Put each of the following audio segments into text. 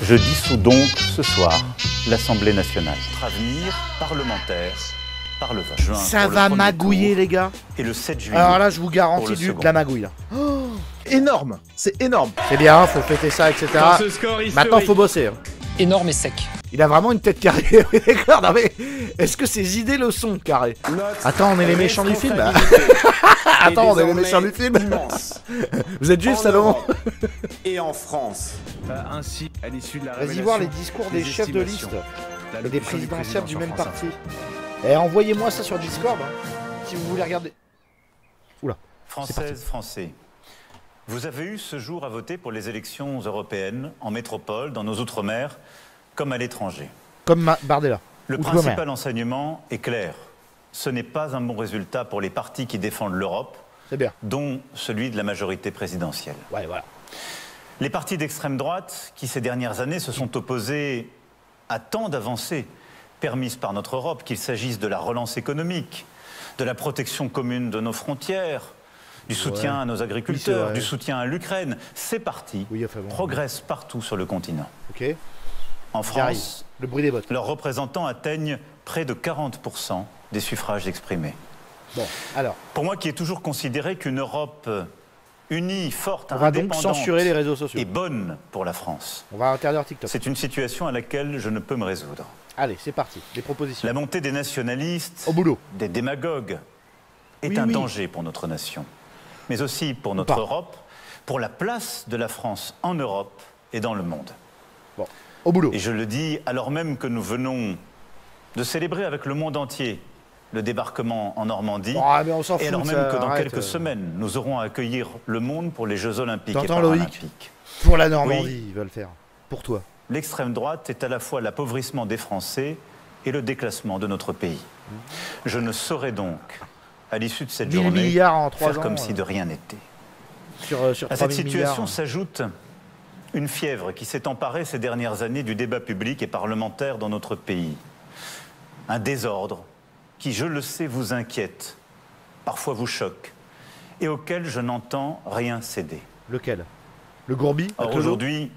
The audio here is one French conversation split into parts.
Je dissous donc ce soir l'Assemblée nationale. Notre avenir parlementaire par le vote. Ça va magouiller les gars. Et le 7 juillet. Alors là je vous garantis de la magouille là. Oh, énorme, c'est énorme. C'est bien, faut fêter ça, etc. Maintenant faut bosser. Hein. Énorme et sec. Il a vraiment une tête carrée, oui d'accord, non mais... Est-ce que ses idées le sont, carré? Attends, on est les méchants du film. Attends, on est les méchants du film. Vous êtes juste, Salomon. Et en France. Ainsi, à l'issue de la Vas-y voir les discours des chefs de liste et des présidentielles du même parti. Et envoyez-moi ça sur Discord, hein, si vous voulez regarder. Oula. Françaises, Français, vous avez eu ce jour à voter pour les élections européennes, en métropole, dans nos outre-mer, comme à l'étranger. Comme Bardella. Le principal enseignement est clair. Ce n'est pas un bon résultat pour les partis qui défendent l'Europe, dont celui de la majorité présidentielle. Ouais, voilà. Les partis d'extrême droite, qui ces dernières années se sont opposés à tant d'avancées permises par notre Europe, qu'il s'agisse de la relance économique, de la protection commune de nos frontières, du soutien à nos agriculteurs, du soutien à l'Ukraine, ces partis progressent partout sur le continent. En France, le bruit des bottes. Leurs représentants atteignent près de 40% des suffrages exprimés. Bon, alors. Pour moi qui ai toujours considéré qu'une Europe unie, forte, on va donc censurer les réseaux sociaux. Et bonne pour la France. On va interdire TikTok. C'est une situation à laquelle je ne peux me résoudre. Allez, c'est parti, les propositions. La montée des nationalistes, au boulot, des démagogues, est un danger pour notre nation, mais aussi pour notre Europe, pour la place de la France en Europe et dans le monde. Bon, au boulot. Et je le dis alors même que nous venons de célébrer avec le monde entier le débarquement en Normandie, mais on s'en fout, et alors même que dans quelques semaines, nous aurons à accueillir le monde pour les Jeux Olympiques et Paralympiques. Pour la Normandie, ils veulent faire. Pour toi. L'extrême droite est à la fois l'appauvrissement des Français et le déclassement de notre pays. Je ne saurais donc, à l'issue de cette journée, faire comme si de rien n'était. À cette situation s'ajoute une fièvre qui s'est emparée ces dernières années du débat public et parlementaire dans notre pays. Un désordre qui, je le sais, vous inquiète, parfois vous choque, et auquel je n'entends rien céder. Lequel? Le Gourbi? Or, aujourd'hui,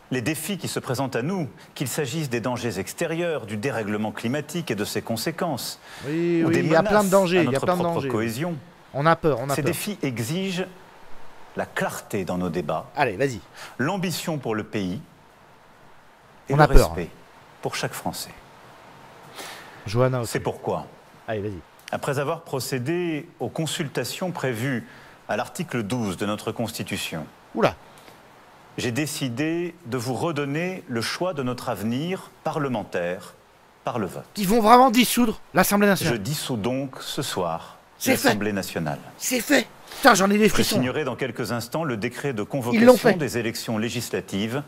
les défis qui se présentent à nous, qu'il s'agisse des dangers extérieurs, du dérèglement climatique et de ses conséquences, ou des menaces plein de dangers, à notre propre cohésion, on a peur, ces défis exigent la clarté dans nos débats, allez, vas-y, l'ambition pour le pays et le respect pour chaque Français. Johanna, c'est pourquoi, allez, vas-y. Après avoir procédé aux consultations prévues à l'article 12 de notre Constitution, j'ai décidé de vous redonner le choix de notre avenir parlementaire par le vote. Ils vont vraiment dissoudre l'Assemblée nationale. Je dissous donc ce soir l'Assemblée nationale. C'est fait. Putain, j'en ai des frissons. Je signerai dans quelques instants le décret de convocation des élections législatives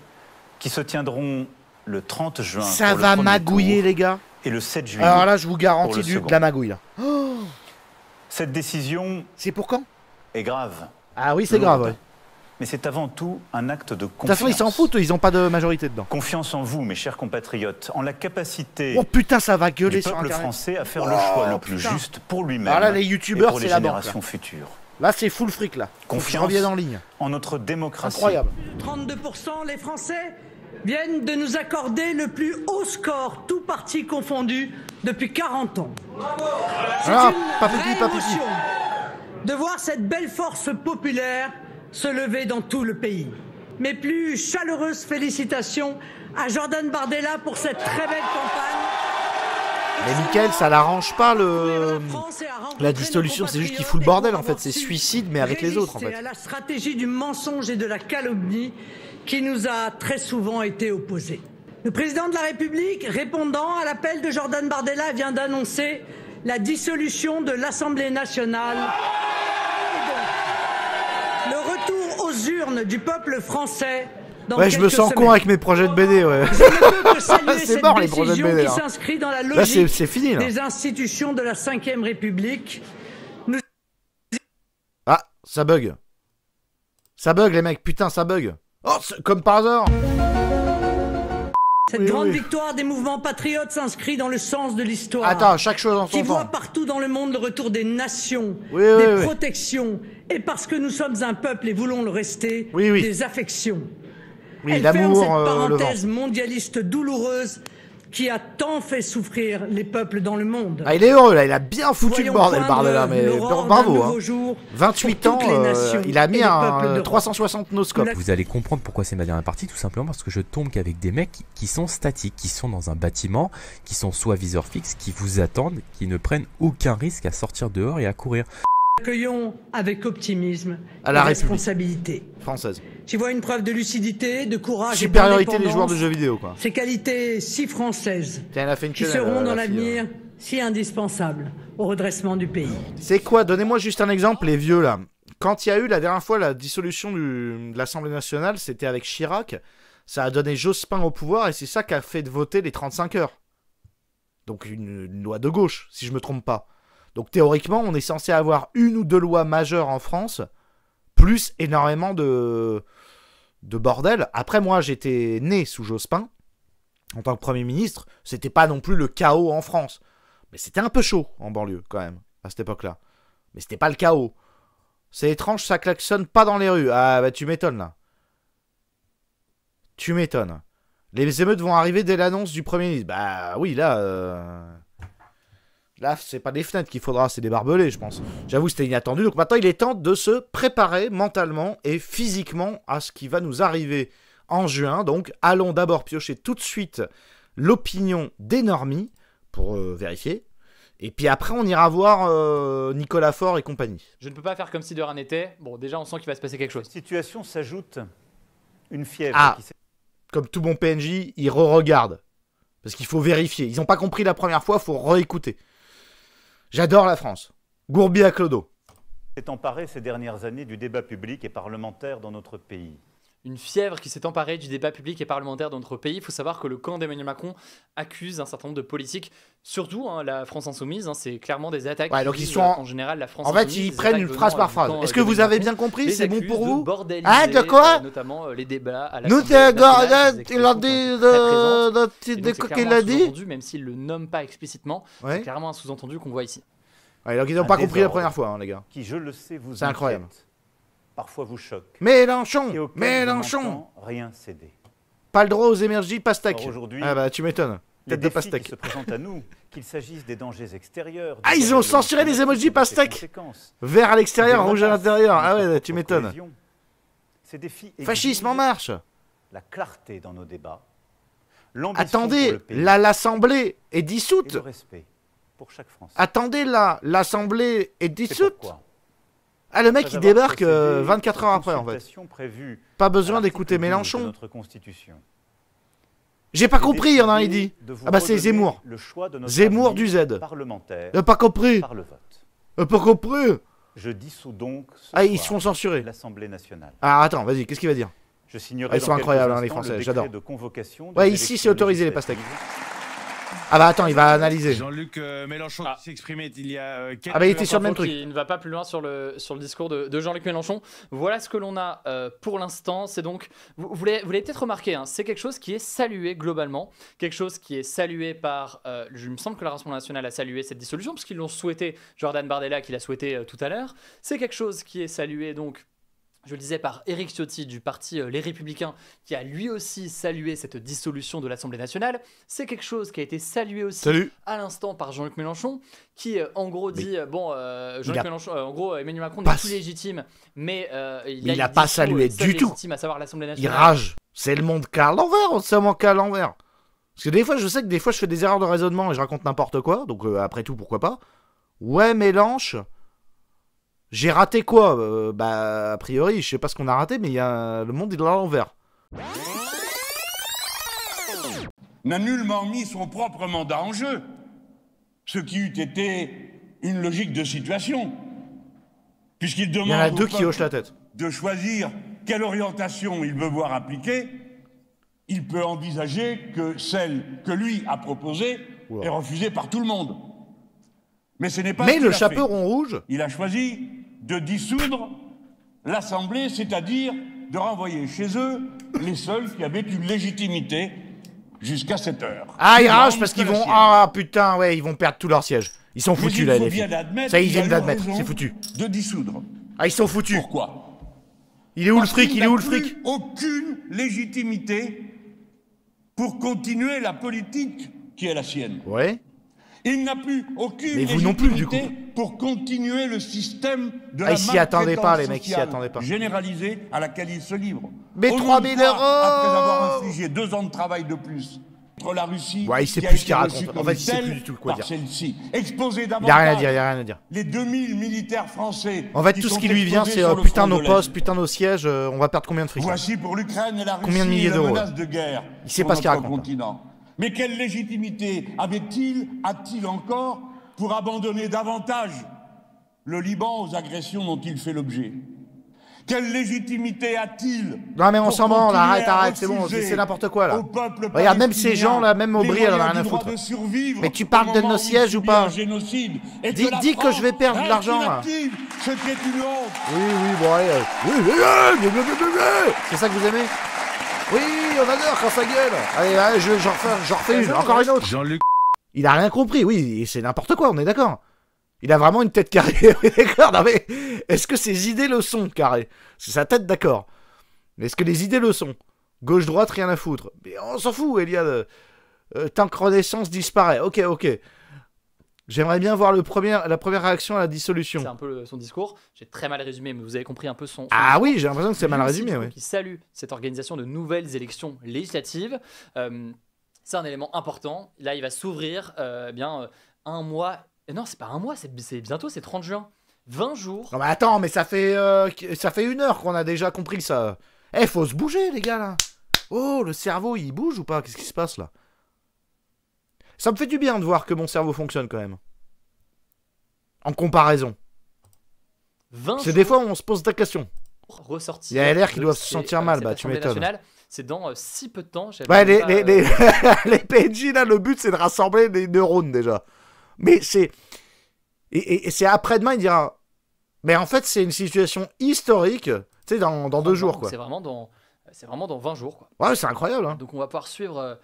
qui se tiendront le 30 juin. Ça va magouiller les gars. Et le 7 juillet. Alors là, je vous garantis de la magouille là. Oh, cette décision. C'est pour quand? Est grave. Ah oui, c'est grave. Ouais. Mais c'est avant tout un acte de confiance. De toute façon, ils s'en foutent, ils n'ont pas de majorité dedans. Confiance en vous, mes chers compatriotes, en la capacité ça va gueuler du peuple français à faire le choix le plus juste pour lui-même. Alors là, les youtubeurs, et pour les générations futures. Là, c'est full fric là. Confiance en ligne. En notre démocratie. Incroyable. 32%, les Français viennent de nous accorder le plus haut score, tout parti confondu, depuis 40 ans. C'est une vraie émotion de voir cette belle force populaire se lever dans tout le pays. Mes plus chaleureuses félicitations à Jordan Bardella pour cette très belle campagne. Mais Mickaël, ça l'arrange pas la dissolution, c'est juste qu'il fout le bordel en fait, c'est suicide mais avec les autres en fait. À la stratégie du mensonge et de la calomnie qui nous a très souvent été opposée. Le président de la République, répondant à l'appel de Jordan Bardella, vient d'annoncer la dissolution de l'Assemblée nationale. Et donc, le retour aux urnes du peuple français. Ouais, je me sens con avec mes projets de BD, ouais. C'est mort les projets de BD. Qui s'inscrit dans la logique là, c'est fini, là. Des institutions de la Ve République. Ah, ça bug. Ça bug les mecs, putain, ça bug. Oh, comme par hasard. Cette grande victoire des mouvements patriotes s'inscrit dans le sens de l'histoire. Attends, chaque chose en son temps. Qui voit partout dans le monde le retour des nations, des protections, et parce que nous sommes un peuple et voulons le rester, des affections. Oui, l'amour, cette le parenthèse vent. mondialiste douloureuse qui a tant fait souffrir les peuples dans le monde. Ah, il est heureux là, il a bien foutu le Voyons bordel, Bardella, mais bravo. Hein. 28 ans, il a mis un 360 no-scope. Vous allez comprendre pourquoi c'est ma dernière partie, tout simplement parce que je tombe qu'avec des mecs qui sont statiques, qui sont dans un bâtiment, qui sont soit viseur fixe, qui vous attendent, qui ne prennent aucun risque à sortir dehors et à courir. Accueillons avec optimisme à la responsabilité française. J'y vois une preuve de lucidité, de courage supériorité et des joueurs de jeux vidéo, quoi. Ces qualités si françaises qui seront dans l'avenir si indispensables au redressement du pays. C'est quoi? Donnez-moi juste un exemple, les vieux là. Quand il y a eu la dernière fois la dissolution de l'Assemblée nationale, c'était avec Chirac. Ça a donné Jospin au pouvoir et c'est ça qui a fait voter les 35 heures. Donc une loi de gauche, si je me trompe pas. Donc théoriquement, on est censé avoir une ou deux lois majeures en France, plus énormément de bordel. Après, moi, j'étais né sous Jospin, en tant que Premier ministre. C'était pas non plus le chaos en France. Mais c'était un peu chaud en banlieue, quand même, à cette époque-là. Mais c'était pas le chaos. C'est étrange, ça klaxonne pas dans les rues. Ah, bah tu m'étonnes, là. Tu m'étonnes. Les émeutes vont arriver dès l'annonce du Premier ministre. Bah oui, là... Là, c'est pas des fenêtres qu'il faudra, c'est des barbelés, je pense. J'avoue, c'était inattendu. Donc maintenant, il est temps de se préparer mentalement et physiquement à ce qui va nous arriver en juin. Donc, allons d'abord piocher tout de suite l'opinion des normies pour vérifier. Et puis après, on ira voir Nicolas Faure et compagnie. Je ne peux pas faire comme si de rien n'était. Bon, déjà, on sent qu'il va se passer quelque chose. À cette situation s'ajoute une fièvre. Ah, comme tout bon PNJ, ils re-regardent. Parce qu'il faut vérifier. Ils n'ont pas compris la première fois, il faut réécouter. J'adore la France. Gourbi à Clodo. S'est emparé ces dernières années du débat public et parlementaire dans notre pays. Une fièvre qui s'est emparée du débat public et parlementaire dans notre pays. Il faut savoir que le camp d'Emmanuel Macron accuse un certain nombre de politiques, surtout la France Insoumise. C'est clairement des attaques. Ouais, donc ils sont en général la France en fait, Insoumise, ils prennent une phrase par phrase. Est-ce que vous avez bien compris? C'est bon pour vous? Ah, de quoi? Notamment les débats à nous, il a dit qu'il a dit. Même s'il le nomme pas expliciquement, c'est clairement un sous-entendu qu'on voit ici. Ouais, donc ils n'ont pas compris la première fois, hein, les gars. Qui, je le sais, vous c'est incroyable. Parfois vous choque. Mélenchon, Mélenchon. Rien céder. Pas le droit aux énergies pastèques. Aujourd'hui, ah bah tu m'étonnes. Tête de pastèque. Qui se présentent à nous, qu'il s'agisse des dangers extérieurs. Ah, ils ont censuré les emojis pastèques. Vert à l'extérieur, rouge à l'intérieur. Ah ouais, tu m'étonnes. Fascisme en marche. La clarté dans nos débats. Attendez, l'Assemblée est dissoute. Et le respect pour chaque Français. Attendez, l'Assemblée est dissoute. Ah, le mec, il débarque 24 heures après, en fait. Pas besoin d'écouter Mélenchon. J'ai pas compris, il y en a un, il dit. Ah bah c'est Zemmour. Zemmour du Z. Pas compris. Pas compris. Je dissous donc ah, ils se font censurer. L'Assemblée nationale. Ah, attends, vas-y, qu'est-ce qu'il va dire? Je signerai ils sont incroyables, hein, les Français, j'adore. Ouais, ici, c'est autorisé, les pastèques. Ah bah attends, il va analyser. Jean-Luc Mélenchon qui s'est exprimé il y a quelques... Ah bah il était sur le même truc. Il ne va pas plus loin sur le discours de Jean-Luc Mélenchon. Voilà ce que l'on a pour l'instant. C'est donc, vous l'avez peut-être remarqué, hein, c'est quelque chose qui est salué globalement. Quelque chose qui est salué par... il me semble que la Rassemblement national a salué cette dissolution, parce qu'ils l'ont souhaité, Jordan Bardella qui l'a souhaité tout à l'heure. C'est quelque chose qui est salué donc... Je le disais par Éric Ciotti du parti Les Républicains, qui a lui aussi salué cette dissolution de l'Assemblée nationale. C'est quelque chose qui a été salué aussi à l'instant par Jean-Luc Mélenchon, qui en gros dit Jean-Luc Mélenchon, en gros Emmanuel Macron n'est plus légitime, mais il n'a pas salué du tout. À savoir l'Assemblée nationale. Il rage. C'est le monde qu'à l'envers, c'est mon qu'à l'envers. Parce que des fois, je sais que des fois, je fais des erreurs de raisonnement et je raconte n'importe quoi. Donc après tout, pourquoi pas. Ouais, Mélenche. J'ai raté quoi? Bah, a priori, je sais pas ce qu'on a raté, mais le monde, il est à l'envers. N'a nullement mis son propre mandat en jeu, ce qui eût été une logique de situation, puisqu'il demande il y en a deux qui hochent la tête. De choisir quelle orientation il veut voir appliquée. Il peut envisager que celle que lui a proposée est refusée par tout le monde. Mais ce n'est pas le chaperon rouge. Il a choisi de dissoudre l'Assemblée, c'est-à-dire de renvoyer chez eux les seuls qui avaient une légitimité jusqu'à cette heure. Ah, ils ragent parce qu'ils vont... Ah, putain, ouais, ils vont perdre tout leur siège. Ils sont foutus, là, les filles. Ça, ils viennent d'admettre, c'est foutu. De dissoudre. Ah, ils sont foutus. Pourquoi? Il est où le fric? Il est où le fric? Aucune légitimité pour continuer la politique qui est la sienne. Ouais. Il n'a plus aucune mais vous non plus, du coup. pour continuer le système de la ils s'y attendaient pas, les mecs, ils s'y attendaient pas. Généralisée à laquelle il se livre. Mais 3000 €. Après avoir infligé 2 ans de travail de plus contre la Russie. Ouais, il sait plus ce qu'il raconte. En fait, il sait plus du tout quoi dire. Exposé il a rien à dire, il a rien à dire. Les 2000 militaires français. En fait, tout ce qui lui vient, c'est putain nos postes, putain nos sièges, on va perdre combien de fric? Voici pour l'Ukraine et la Russie combien de milliers d'euros? menace de guerre. Il sait pas ce qu'il raconte. Mais quelle légitimité a-t-il encore pour abandonner davantage le Liban aux agressions dont il fait l'objet? Quelle légitimité a-t-il? Non mais on s'en branle, arrête, c'est bon, c'est n'importe quoi là. Regarde, même ces gens là, même Aubry, elle en a rien à foutre. Mais tu parles de nos sièges ou pas? Dis que je vais perdre de l'argent là. Ce qui est une honte. Oui, bon allez. C'est ça que vous aimez? Oui, on adore quand ça gueule. Allez, j'en refais une, encore une autre. Jean-Luc. Il a rien compris, oui, c'est n'importe quoi, on est d'accord. Il a vraiment une tête carrée, d'accord. Non mais, est-ce que ses idées le sont, carré? C'est sa tête, d'accord. Mais est-ce que les idées le sont? Gauche-droite, rien à foutre. Mais on s'en fout, Eliade. Tant que Renaissance disparaît. Ok. J'aimerais bien voir la première réaction à la dissolution. C'est un peu son discours. J'ai très mal résumé, mais vous avez compris un peu son ah discours. Oui, j'ai l'impression que c'est mal résumé. Il salue cette organisation de nouvelles élections législatives. C'est un élément important. Là, il va s'ouvrir un mois. Non, c'est pas un mois, c'est bientôt, c'est 30 juin. 20 jours. Non mais attends, mais ça fait 1 heure qu'on a déjà compris ça. Faut se bouger, les gars, là. Oh, le cerveau, il bouge ou pas? Qu'est-ce qui se passe, là? Ça me fait du bien de voir que mon cerveau fonctionne, quand même. En comparaison. C'est des fois où on se pose des questions. Ressortir. Il y a LR qui doivent se sentir mal, bah tu m'étonnes. C'est dans si peu de temps. Ouais, les PNJ, là, le but, c'est de rassembler les neurones, déjà. Mais c'est... Et c'est après-demain, il dira... Mais en fait, c'est une situation historique, tu sais, dans 2 jours, quoi. C'est vraiment dans 20 jours, quoi. Ouais, c'est incroyable, hein. Donc on va pouvoir suivre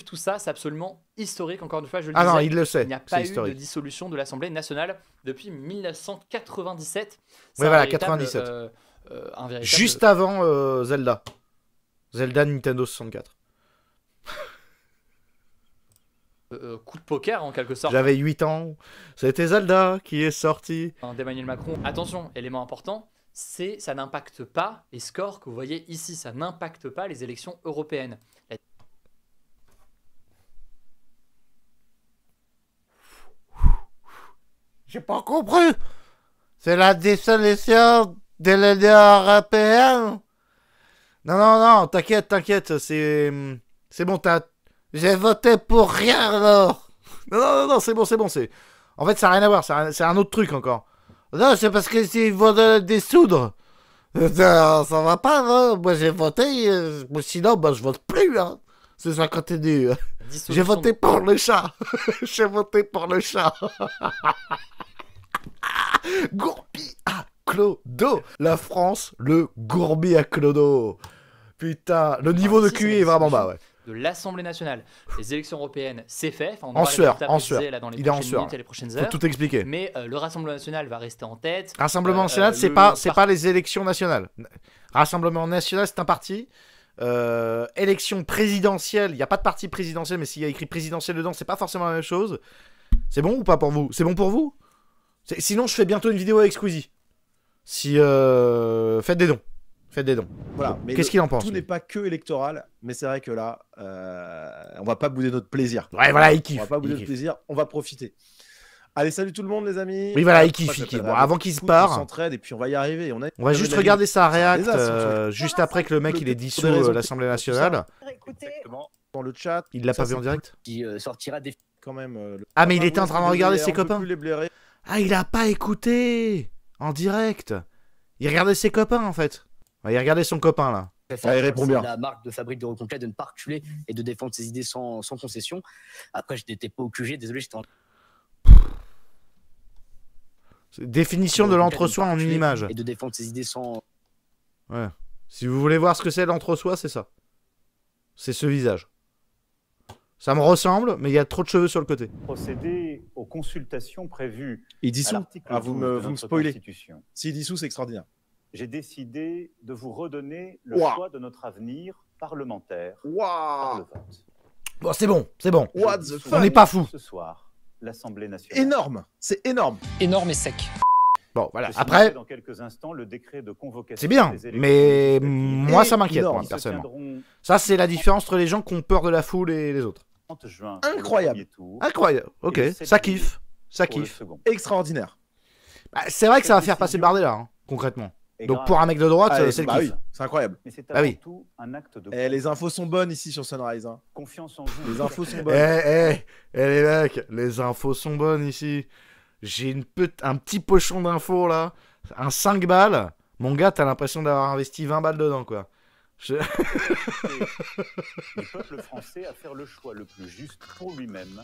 tout ça, c'est absolument historique, encore une fois, je le disais. Ah non, il le sait, il n'y a pas eu de dissolution de l'Assemblée nationale depuis 1997. Oui, voilà, 97. Juste avant Zelda. Zelda Nintendo 64. Coup de poker en quelque sorte. J'avais 8 ans, c'était Zelda qui est sorti. D'Emmanuel Macron. Attention, élément important, ça n'impacte pas les scores que vous voyez ici, ça n'impacte pas les élections européennes. J'ai pas compris. C'est la dissolution de l'Union européenne. Non, t'inquiète, c'est bon, j'ai voté pour rien alors. Non, c'est bon. En fait, ça n'a rien à voir, c'est un autre truc encore. Non, c'est parce que s'ils vont dissoudre. Ça va pas, non. Moi j'ai voté, sinon je vote plus. Hein. C'est ça continue. J'ai voté pour le chat. J'ai voté pour le chat. Gourbi à Clodo. La France, le Gourbi à Clodo. Putain, le niveau de QI est vraiment bas, ouais. De l'Assemblée nationale, les élections européennes, c'est fait. Enfin, en sueur. Là, dans les prochaines minutes et les prochaines heures. Faut tout expliquer. Mais le Rassemblement national va rester en tête. Rassemblement national, c'est pas les élections nationales. Rassemblement national, c'est un parti. Élection présidentielle, il n'y a pas de parti présidentiel, mais s'il y a écrit présidentiel dedans, c'est pas forcément la même chose. C'est bon ou pas pour vous? C'est bon pour vous? Sinon, je fais bientôt une vidéo avec Squeezie. Faites des dons. Voilà, mais qu'est-ce qu'il en pense? Tout n'est pas que électoral, mais c'est vrai que là, on va pas bouder notre plaisir. Ouais, voilà, il kiffe. On va pas bouder notre plaisir, on va profiter. Allez, salut tout le monde, les amis. Oui, voilà, il kiffe. Bon, avant qu'il se part, on s'entraide et puis on va y arriver. On va juste regarder sa react juste après que le mec il est dissous l'Assemblée nationale. Exactement. Dans le chat. Il l'a pas vu en direct? Qui sortira des... Quand même. Ah, mais il était en train de regarder ses copains. Ah, il a pas écouté en direct. Il regardait ses copains en fait. Il regardait son copain là. Ah, il répond bien. La marque de fabrique de Reconquête de ne pas reculer et de défendre ses idées sans concession. Après, je n'étais pas au QG, désolé, j'étais en... Définition de l'entre-soi en une image. Et de défendre ses idées sans... Ouais. Si vous voulez voir ce que c'est l'entre-soi, c'est ça. C'est ce visage. Ça me ressemble, mais il y a trop de cheveux sur le côté. Procéder aux consultations prévues. Il dissout. Vous me spoilez. S'il dissout, c'est extraordinaire. j'ai décidé de vous redonner le choix de notre avenir parlementaire par le vote. Bon, c'est bon, c'est bon. What the fuck? On n'est pas fou. Ce soir, l'Assemblée nationale. Énorme, c'est énorme. Énorme et sec. Bon, voilà. Je Après, dans quelques instants le décret de convocation. c'est bien, mais moi ça m'inquiète, moi, personnellement. Ça, c'est la différence entre les gens qui ont peur de la foule et les autres. Juin, incroyable. Incroyable. Ok, ça kiffe. Ça kiffe. Extraordinaire. Bah, c'est vrai que ça va faire passer Bardella, hein, concrètement. Donc pour un mec de droite, c'est le kiff. Oui, c'est incroyable. Mais c'est avant tout un acte de... les infos sont bonnes ici sur Sunrise. Hein. Confiance en vous. Les infos sont bonnes. Les mecs, les infos sont bonnes ici. J'ai un petit pochon d'infos là. Un 5 balles. Mon gars, t'as l'impression d'avoir investi 20 balles dedans, quoi. Le peuple français à faire le choix le plus juste pour lui-même.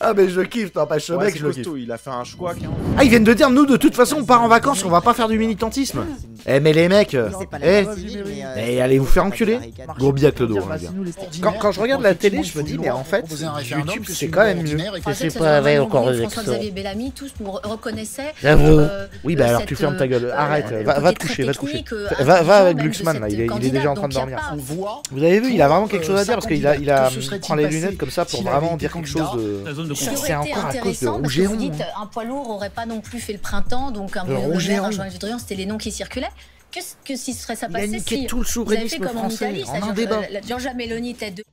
Ah mais je kiffe, t'empêches ce mec, je le kiffe. Il a fait un choix qui... Ah, ils viennent de dire, nous de toute façon on part en vacances, on va pas faire du militantisme. Eh mais les mecs, allez vous faire enculer. Gros biac le dos, hein, les gars. Quand je regarde la télé, je me dis, mais en fait, YouTube c'est quand même mieux. C'est pas vrai encore avec ça. François-Xavier Bellamy, tous nous reconnaissaient. Oui, bah alors tu fermes ta gueule, arrête, va te coucher, va te coucher. Va avec Glucksmann là, il est déjà en train de dormir. Vous avez vu, il a vraiment quelque chose à dire parce qu'il prend les lunettes comme ça pour vraiment dire quelque chose de... C'est encore à cause de Rouget. Vous dites, un poids lourd aurait pas non plus fait le printemps, donc un Bruno Le Maire, un Jean-Yves Le Drian, c'était les noms qui circulaient. Que si serait ça passé si tout le souverainisme français en un débat. Giorgia Meloni, tête de...